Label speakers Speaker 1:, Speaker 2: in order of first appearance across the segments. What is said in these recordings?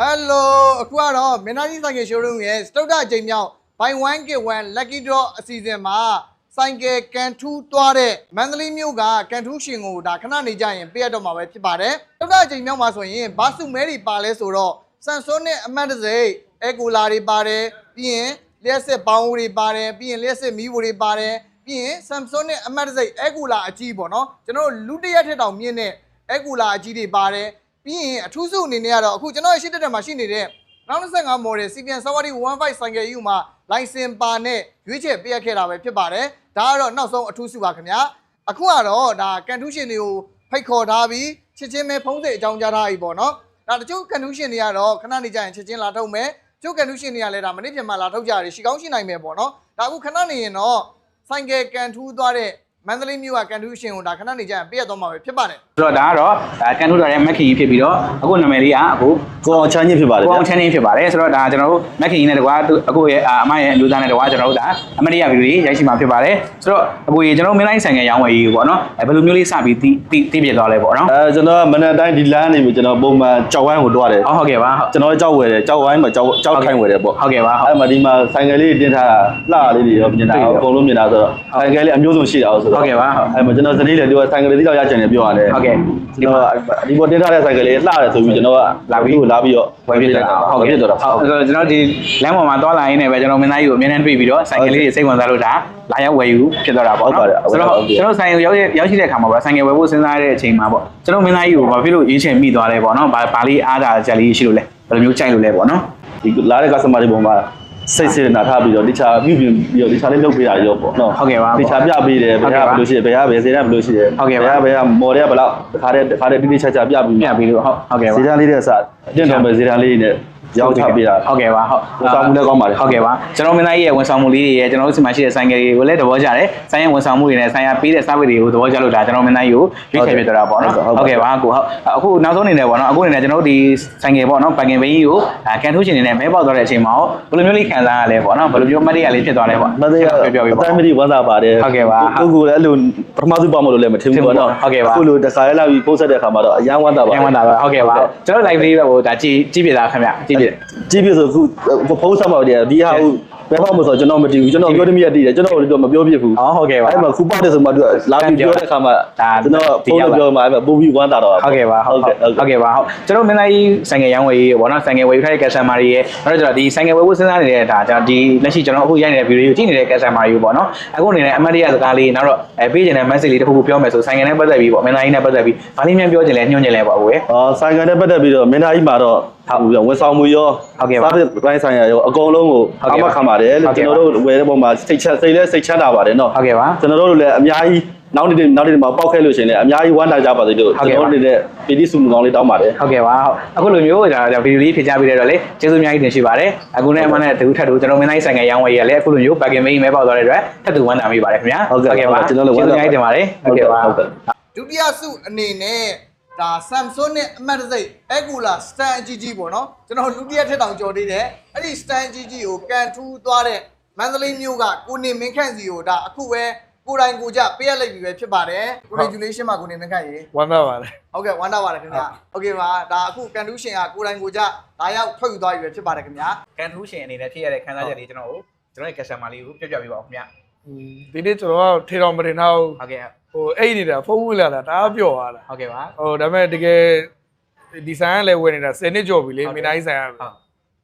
Speaker 1: Hello အခုကတော့မင်းသားကြီးဆိုင်ကယ် showroom ရဲ့စတုဒ္ဒအချိန်မြောက် buy one get one lucky draw အစီအစဉ်မှာဆိုင်ကယ်ကန်ထူးသွားတဲ့မန္တလေးမြို့ကကန်ထူးရှင်ကိုဒါခဏနေကြရင်ပေးရတော့မှာပဲဖြစ်ပါတယ်စတုဒ္ဒအချိန်မြောက်မှာဆိုရင်ဘာစုမဲတွေပါလဲဆိုတော့ဆန်စွန်းနဲ့အမတ်တစိအဲကိုလာတွေပါတယ်ပြီးရင်လျှက်စစ်ပေါင်းတွေပါတယ်ပြီးရင်လျှက်စစ်မီးဘူးတွေပါတယ်ပြီးရင် Samsung နဲ့အမတ်တစိအဲကိုလာအကြီးပေါ့နော်ကျွန်တော်တို့လူတရက်ထက်တောင်မြင့်တဲ့အဲကိုလာအကြီးတွေပါတယ်ပြီးရင်အထူးစုအနေနဲ့ကတော့အခုကျွန်တော်ရှိတဲ့မှာရှိနေတဲ့2025 model CPN Sawari 15 ဆိုင်ကယ်ယူမှာ license ပါနဲ့ရွေးချယ်ပေးရခဲ့တာပဲဖြစ်ပါတယ်ဒါကတော့နောက်ဆုံးအထူးစုပါခင်ဗျာအခုကတော့ဒါကန်ထူးရှင်တွေကိုဖိတ်ခေါ်ထားပြီးချစ်ချင်းပဲဖုံးစိတ်အကြောင်းကြားထားပြီပေါ့နော်ဒါတချို့ကန်ထူးရှင်တွေကတော့ခဏနေကြရင်ချစ်ချင်းလာထုတ်မယ်ကျုပ်ကန်ထူးရှင်တွေကလည်းဒါမနေ့ပြန်မှလာထုတ်ကြရတယ်ရှိကောင်းရှိနိုင်မယ်ပေါ့နော်ဒါအခုခဏနေရင်တော့ဆိုင်ကယ်ကန်ထူးသွားတဲ့မန္တလေးမြို့ကကန်ထူးရှင်ကိုဒါခဏနေကြရင်ပေးရတော့မှာပဲဖြစ်ပါတယ်ဆ
Speaker 2: ိုတော့ဒါကတော့ကန်ထူးတော်ရဲ့မက်ခင်ကြီးဖြစ်ပြီးတော့အခုနာမည်လေးကအခုက
Speaker 3: ိုအောင်ချမ်းကြီးဖြစ်ပါတယ်က
Speaker 2: ိုအောင်ချမ်းကြီးဖြစ်ပါတယ်ဆိုတော့ဒါကျွန်တော်တို့မက်ခင်ကြီးနဲ့တကွာအခုရဲ့အမရဲ့အလူသားနဲ့တကွာကျွန်တော်တို့ဒါအမရိယဗီဒီယိုရိုက်ရှိမှာဖြစ်ပါတယ်ဆိုတော့အခုကျွန်တော်မင်းလိုက်ဆိုင်ကရောင်းဝယ်ရေးပေါ့နော်ဘယ်လိုမျိုးလေးစပြီးတီးပြသွားလဲပေါ့နော်က
Speaker 3: ျွန်တော်မနက်တိုင်းဒီလမ်းနေပြီးကျွန်တော်ပုံမှန်ကြောက်ဝိုင်းကိုတွားတယ်
Speaker 2: ဟုတ်ကဲ့ပါက
Speaker 3: ျွန်တော်ကြောက်ဝယ်တယ်ကြောက်ဝိုင်းမှာကြောက်ခိုင်းဝယ်တယ်ပေါ့ဟ
Speaker 2: ုတ်ကဲ့ပါ
Speaker 3: အဲ့မှာဒီမှာဆိုင်ကယ်လေးတင်ထားတာလှလေးတွေရောမြင်တာအကုန်လုံးမြင်တာဆိုတော့ဆိုင်ကယ်လေးအမျိုးစုံရှိတာဆိုတော့ဟ
Speaker 2: ုတ်ကဲ့ပါ
Speaker 3: အဲ့မှာကျွန်တော်စတိလေဒီဆိုင်ကယ်လေးတော့ရချင်တယ်ပြောရတယ်ဟ
Speaker 2: ုတ်ကဲ့
Speaker 3: ကျွန်တော်ဒီပေါ်တင်ထားတဲ့ဆိုင်ကယ်လေးလှတယ်ဆိုပြီးကျွန်တော်ကလာပြီးတော့ဝယ်ပြတယ်ဟ
Speaker 2: ုတ်ကဲ့ဆိုတော့ကျွန်တော်ဒီလမ်းပေါ်မှာသွားလာရင်းနဲ့ပဲကျွန်တော်မင်းသားကြီးကိုအမြဲတမ်းတွေ့ပြီးတော့ဆိုင်ကယ်လေးတွေစိတ်ဝင်စားလို့ဒါလာရောက်ဝယ်ယူဖြစ်သွားတာပေါ့နော်ဆိုတော့ကျွန်တော်ဆိုင်ကိုရောက်ရှိတဲ့အခါမှာပေါ့ဆိုင်ကယ်ဝယ်ဖို့စဉ်းစားတဲ့အချိန်မှာပေါ့ကျွန်တော်မင်းသားကြီးကိုဘာဖြစ်လို့ရေးချင်မိသွားလဲပေါ့နော်ဘာလေးအားတာချက်လေးရှိလို့လဲဘယ်လိုမျိုးကြိုက်လို့လဲပေါ့နော်ဒ
Speaker 3: ီလာတဲ့ customer တွေပုံမှာစိတ်စေနာထားပြီးတော့တခြားပြုပြင်ပြီးတော့တခြားလေးလုပ်ပေးတာရောပေါ့နော်
Speaker 2: ဟုတ်ကဲ့ပါတ
Speaker 3: ခြားပြပေးတယ်ဘယ်ဟာဘယ်လိုရှိတယ်ဘယ်ဟာဘယ်စေတန်းဘယ်လိုရှိတယ်ဟ
Speaker 2: ုတ်ကဲ့ပါ
Speaker 3: ဘယ်ဟာမော်တွေကဘယ်လောက်တစ်ခါတည်းတိတိကျကျပြပြီး
Speaker 2: လို့ဟုတ်ကဲ့ပါစ
Speaker 3: ေတန်းလေးတဲ့အစအတင်းတော်ပဲစေတန်းလေးနဲ့ရောက်ချပေးတာ
Speaker 2: ဟုတ်ကဲ့ပါဝ
Speaker 3: န်ဆောင်မှုလည်းကောင်းပါတယ်ဟ
Speaker 2: ုတ်ကဲ့ပါကျွန်တော်မင်းသားကြီးရဲ့ဝန်ဆောင်မှုလေးတွေရဲ့ကျွန်တော်တို့ဆီမှာရှိတဲ့ဆိုင်ကယ်တွေကိုလည်းသဘောကျတယ်ဆိုင်ရဲ့ဝန်ဆောင်မှုတွေနဲ့ဆိုင်ရပေးတဲ့ service တွေကိုသဘောကျလို့ဒါကျွန်တော်မင်းသားကြီးကိုရွေးချယ်ပြတော့တာပေါ့နော်ဟုတ်ကဲ့ပါအခုနောက်ဆုံးအနေနဲ့ပေါ့နော်အခုအနေနဲ့ကျွန်တော်တို့ဒီဆိုင်ကယ်ပေါ့နော်ပန်ကင်ဘိန်းကြီးကိုကန်ထိုးချင်နေတဲ့မဲပေါက်သွားတဲ့အချိန်မှာဘယ်လိုမျိုးလေးခံစားရလဲပေါ့နော်ဘယ်လိုမျိုးမတ်တရလေးဖြစ်သွားလဲပေါ့
Speaker 3: မတ်တရပြောပြပါအတိုင်းမတိဝမ်းသာပါတယ်
Speaker 2: ဟုတ်ကဲ့ပါက
Speaker 3: ိုကိုလည်းအဲ့လိုပထမစုပါမလို့လည်းမထင်ဘူးပေါ့နော်
Speaker 2: ဟုတ်ကဲ့ပါအ
Speaker 3: ခုလိုတခါရဲလာပြီးပို့ဆက်တဲ့အခါမှာတော့အရန်ဝမ်းသာပါ
Speaker 2: အရန်ဝမ်းသာပါဟုတ်ကဲ့ပါကျွန်တော် live လေးပဲဟိုဒါကြည့်ပြတာခင်ဗျကြည့်ပြဆ
Speaker 3: ိုအခုဖုန်းဆက်ပါတယ်ဒီဟာကိုဘယ်မှမဆိုကျွန်တော်မတည်ဘူးကျွန်တော်ပြောတမီးရတည်တယ်ကျွန်တော်တို့မပြောပြဘူးဟ
Speaker 2: ုတ်ကဲ့ပါ
Speaker 3: အဲ့မှာခုပေါက်တယ်ဆိုမှသူလာပြီးပြောတဲ့အခါမှာဒါကျွန်တော်ဖုန်းနဲ့ပြောမှာအဲ့ပို့ပြီးဝမ်းသာတော့ဟ
Speaker 2: ုတ်ကဲ့ပါဟုတ်ကဲ့ပါဟုတ်ကျွန်တော်မင်းသားကြီးဆိုင်ကယ်ရောင်းဝယ်ရေးပေါ့နော်ဆိုင်ကယ်ဝယ်ထားတဲ့ customer တွေရဲ့အဲ့တော့ဒီဆိုင်ကယ်ဝယ်ဖို့စဉ်းစားနေတဲ့ဒါကျွန်တော်ဒီလက်ရှိကျွန်တော်အခုရိုက်နေတဲ့ video ကိုကြည့်နေတဲ့ customer တွေပေါ့နော်အခုအနေနဲ့အမတ်တရစကားလေးနောက်တော့ပေးချင်တဲ့ message လေးတစ်ခုခုပြောမယ်ဆိုဆိုင်ကယ်နဲ့ပတ်သက်ပြီးပေါ့မင်းသားကြီးနဲ့ပတ်သက်ပြီးဘာလေးများပြောချင်လဲညွှန်ချင်လဲပေါ့ဟုတ်ရဲ့
Speaker 3: ဆိုင်ကယ်နဲ့ပတ်သက်ပြီးတော့မင်းသားကြီးမှာတော့ဝန်ဆောင်မှုရောservice ပိုင်းဆိုင်ရာရောအကုန်လုံးကိုအမှတ်ခံပါတယ်လို့ကျွန်တော်တို့ဝယ်တဲ့ပုံမှာစိတ်ချမ်းသာပါတယ်နော်ဟ
Speaker 2: ုတ်ကဲ့ပါ
Speaker 3: ကျွန်တော်တို့လည်းအများကြီးနောက်နေ့မှာပေါက်ခဲ့လို့ရှိရင်လည်းအများကြီးဝမ်းသာကြပါစေလို့ကျွန်တော်တို့နေတဲ့ပီတိစုလူကောင်းလေးတောင်းပါတယ်
Speaker 2: ဟုတ်ကဲ့ပါအခုလိုမျိုးဒါဗီဒီယိုလေးဖြည့်ချပေးတဲ့တော့လေကျေးဇူးအများကြီးတင်ရှိပါတယ်အခုနဲ့အမှန်နဲ့တူထပ်တူကျွန်တော်မင်းသားဆိုင်ကရောင်းဝယ်ရလေအခုလိုမျိုးပါကင်မင်းမဲပေါက်သွားတဲ့အတွက်ထပ်တူဝမ်းသာမိပါတယ်ခင်ဗျာ
Speaker 3: ဟုတ်ကဲ့ပါက
Speaker 2: ျွန်တော်လည်းဝမ်းသာအများကြီးတင်ပါတယ်ဟုတ်ကဲ့ပါ
Speaker 1: ဒုတိယစုအနေနဲ့ဒါ Samsung နဲ့အမတ်တစိAgula stand အကြီးကြီးပေါ့နော်ကျွန်တော်လူတရက်ထက်တောင်ကြော်သေးတယ်အဲ့ဒီ stand အကြီးကြီးကိုကန်ထူးသွားတဲ့မန္တလေးမြို့ကကိုနေမင်းခန့်စီကိုဒါအခုပဲကိုတိုင်ကိုကြပေးရလိုက်ပြီပဲဖြစ်ပါတယ် congratulation ပါကိုနေမင်းခန့်ရေဝ
Speaker 3: မ်းသာပါတယ်
Speaker 1: ဟုတ်ကဲ့ဝမ်းသာပါတယ်ခင်ဗျာဟုတ်ကဲ့ပါဒါအခုကန်ထူးရှင်ကကိုတိုင်ကိုကြဒါရောက်ထွက်ယူသွားပြီပဲဖြစ်ပါတယ်ခင်ဗျာက
Speaker 2: န်ထူးရှင်အနေနဲ့ဖြစ်ရတဲ့ခံစားချက်လေးကျွန်တော်ရဲ့ customer လေးကိုပြပြပေးပါဦးခင်ဗျာဒ
Speaker 4: ီနေ့ကျွန်တော်ကထေတော်မတင်တော့
Speaker 2: ဟုတ်ကဲ့ဟ
Speaker 4: ိုအဲ့နေတာဖုန်းဝင်လာတာတအားပျော်သွားတာ
Speaker 2: ဟုတ်ကဲ့ပါဟ
Speaker 4: ိုဒါပေမဲ့တကယ်ဒီဆိုင်ကလည်းဝင်နေတာ10နှစ်ကျော်ပြီလေမင်းတိုင်းဆိုင်က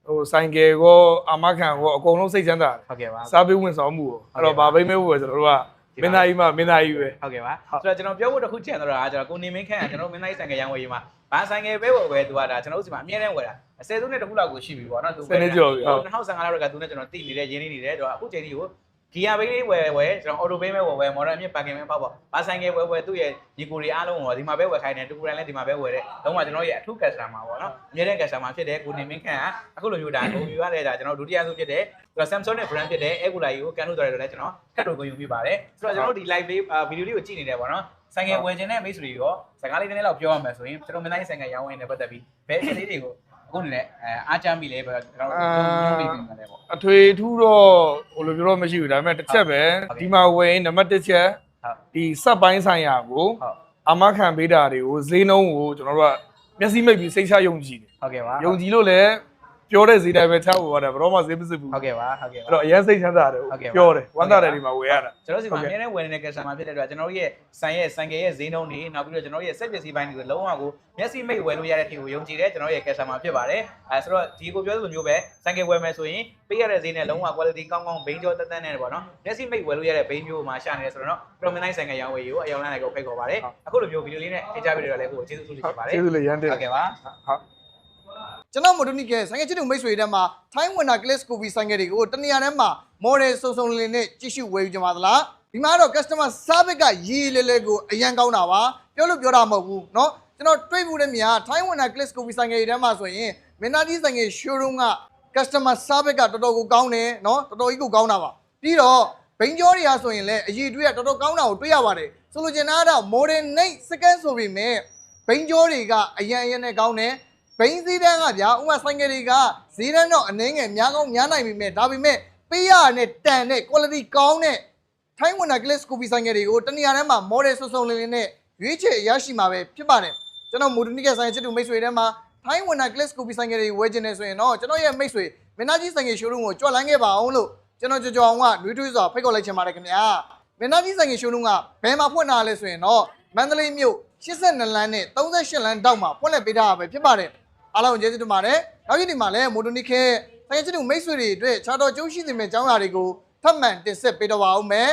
Speaker 4: ဟိုဆိုင်ကယ်ကိုအာမခံကိုအကုန်လုံးစိတ်ချမ်းသာတယ်ဟ
Speaker 2: ုတ်ကဲ့ပါ
Speaker 4: စားပေးဝင်ဆောင်မှုကိုအဲ့တော့ဘာဘိမဲဖို့ပဲဆိုတော့တို့ကမင်းသားကြီးမှမင်းသားကြီးပဲဟ
Speaker 2: ုတ်ကဲ့ပါဆိုတော့ကျွန်တော်ပြောဖို့တစ်ခုချင်တော့တာကျွန်တော်ကိုနေမင်းခန့်ကကျွန်တော်မင်းသားကြီးဆိုင်ကယ်ရောင်းဝယ်ရေးမှာဘာဆိုင်ကယ်ပဲဝယ်သူကဒါကျွန်တော်တို့စီမှာအမြဲတမ်းဝယ်တာ10စုနှစ်တခုလောက်ကိုရှိပြီပေါ့နော်သ
Speaker 4: ူ10နှစ်ကျော်ပြီ
Speaker 2: ဟုတ်2015လောက်ကသူနဲ့ကျွန်တော်တည်နေတဲ့ရင်းနေတယ်တော့အခုချိန်ကြီးကိုဂီယာဘိန်းလေးဝယ်ကျွန်တော်အော်တိုဘိန်းပဲဝယ်မော်ဒယ်အမြင့်ပါကင်ပဲပေါ့ဘာဆိုင်ကယ်ဝယ်သူ့ရဲ့ညီကိုတွေအားလုံးကိုဒီမှာပဲဝယ်ခိုင်းတယ်တူကူတိုင်းလည်းဒီမှာပဲဝယ်တယ်တော့မှကျွန်တော်ရဲ့အထူး customer ပေါ့နော်အမြဲတမ်း customer ဖြစ်တယ်ကိုနေမင်းခန့်ကအခုလိုမျိုးဒါကိုယူရတဲ့ဒါကျွန်တော်ဒုတိယဆုံးဖြစ်တယ်ဆိုတော့ Samsung နဲ့ brand ဖြစ်တဲ့ Agula ကြီးကိုကန်လို့တော်တယ်တော့လည်းကျွန်တော်ထပ်တူကိုယူမိပါတယ်ဆိုတော့ကျွန်တော်တို့ဒီ live လေးဗီဒီယိုလေးကိုကြည့်နေတယ်ပေါ့နော်ဆိုင်ကယ်ဝယ်ခြင်းနဲ့မိတ်ဆွေတွေရောစကားလေးနည်းနည်းလောက်ပြောရမယ်ဆိုရင်ကျွန်တော်မင်းသားဆိုင်ကယ်ရောင်းဝယ်နေပတ်သက်ပြီးဘယ်အချက်လေးတွေကိုအခုနေနဲ့အားချမ်းပြီလေကျွန်တော်ညွှန်ပြီးပြင်တယ်ပေါ့
Speaker 4: အထွေထူးတော့ဟိုလိုပြောတော့မရှိဘူးဒါပေမဲ့တစ်ချက်ပဲဒီမှာဝယ်ရင်နံပါတ်1ချက်ဒီစက်ပိုင်းဆိုင်ရာကိုအာမခံပေးတာတွေကိုဈေးနှုန်းကိုကျွန်တော်တို့က မျက်စိမိတ်ပြီးစိတ်ချယုံကြည်တယ်
Speaker 2: ဟုတ်ကဲ့ပါ
Speaker 4: ယုံကြည်လို့လည်းပြောတဲ့ဈေးတိုင်းပဲချဖို့ရတယ်ဘယ်တော့မှဈေးမစစ်ဘူး
Speaker 2: ဟုတ်ကဲ့ပါဟုတ်ကဲ့ပါ
Speaker 4: အဲ့တော့အရင်စိတ်ချမ်းသာတယ်ပြောတယ်ဝမ်းသာတယ်ဒီမှာဝယ်ရတာ
Speaker 2: ကျွန်တော်စီမှာအများနဲ့ဝယ်နေတဲ့ customer ဖြစ်တဲ့အတွက်ကျွန်တော်ရဲ့ဆိုင်ရဲ့ဈေးနှုန်းတွေနောက်ပြီးတော့ကျွန်တော်ရဲ့စက်ပစ္စည်းပိုင်းတွေကိုလုံးဝကိုမျက်စိမိတ်ဝယ်လို့ရတဲ့အထိကိုယုံကြည်တဲ့ကျွန်တော်ရဲ့ customer ဖြစ်ပါတယ်အဲဆိုတော့ဒီကိုပြောသလိုမျိုးပဲဆိုင်ကယ်ဝယ်မယ်ဆိုရင်ပေးရတဲ့ဈေးနဲ့လုံးဝ quality ကောင်းကောင်းဘိန်းကျော်တက်တက်နဲ့ပေါ့နော်မျက်စိမိတ်ဝယ်လို့ရတဲ့ဘိန်းမျိုးမှာရှာနေတယ်ဆိုတော့တော့မင်းတိုင်းဆိုင်ကယ်ရောင်းဝယ်ကိုအယောင်လိုက်ကိုဖိတ်ခေါ်ပါတယ်အခုလိုမျိုးဗီဒီယိုလေးနဲ့ထိကြပြီးတော့လည်းကိုကျေးဇူးတင်ပါတယ်
Speaker 4: ကျေးဇူးလေးရမ်းတယ်
Speaker 2: ဟုတ်ကဲ့ပါ
Speaker 4: ဟုတ်
Speaker 1: ကျွန်တော်မိုတိုနီကဆိုင်ကချစ်တူမိတ်ဆွေတွေထဲမှာထိုင်းဝင်တာ Class Coffee ဆိုင်ကတွေကိုတနေရာထဲမှာ model စုံစုံလင်နဲ့ကြည့်ရှုဝယ်ယူကြပါသလားဒီမှာတော့ customer service ကရေးလေလေကိုအရန်ကောင်းတာပါပြောလို့ပြောတာမဟုတ်ဘူးเนาะကျွန်တော်တွေ့မှုတဲ့မြာထိုင်းဝင်တာ Class Coffee ဆိုင်ကတွေထဲမှာဆိုရင်မင်းသားကြီးဆိုင်က showroom က customer service ကတော်တော်ကိုကောင်းတယ်เนาะတော်တော်ကြီးကိုကောင်းတာပါပြီးတော့ဘိန်းကျော်တွေကဆိုရင်လည်းအရေးတွေးကတော်တော်ကောင်းတာကိုတွေ့ရပါတယ်ဆိုလိုချင်တာကတော့ model နဲ့စကန်ဆိုပေမဲ့ဘိန်းကျော်တွေကအရန်နဲ့ကောင်းတယ်ဘိန်းစည်းတန်းကဗျာဥမာဆိုင်ကတွေကဈေးတန်းတော့အနှင်းငယ်များကောင်းများနိုင်ပေမဲ့ဒါပေမဲ့ပေးရတဲ့တန်တဲ့ quality ကောင်းတဲ့ထိုင်းဝင်တာ Class Coffee ဆိုင်ကတွေကိုတနေရာထဲမှာ model စုံစုံလင်လင်နဲ့ရွေးချယ်ရရှိမှာပဲဖြစ်ပါတယ်ကျွန်တော်မိုတိုနီကဆိုင်ချစ်တူမိတ်ဆွေထဲမှာထိုင်းဝင်တာ Class Coffee ဆိုင်ကတွေဝယ်ချင်နေဆိုရင်တော့ကျွန်တော်ရဲ့မိတ်ဆွေမင်းသားကြီးဆိုင်က showroom ကိုကြွလန်းခဲ့ပါအောင်လို့ကျွန်တော်ကြော်အောင်ကနှွေးထွေးစွာဖိတ်ခေါ်လိုက်ချင်ပါတယ်ခင်ဗျာမင်းသားကြီးဆိုင်က showroom ကဘယ်မှာဖွင့်ထားလဲဆိုရင်တော့မန္တလေးမြို့82လမ်းနဲ့38လမ်းတောက်မှာဖွင့်လှစ်ပေးထားတာပဲဖြစ်ပါတယ်အားလုံးကျေးဇူးတင်ပါတယ်နောက်ရက်ဒီမှာလည်းမိုတိုနီကဆိုင်ချစ်တူမိတ်ဆွေတွေအတွက်ခြားတော်ကျိုးရှိနေမယ့်အကြောင်းအရာတွေကိုထပ်မံတင်ဆက်ပေးတော့ပါဦးမယ်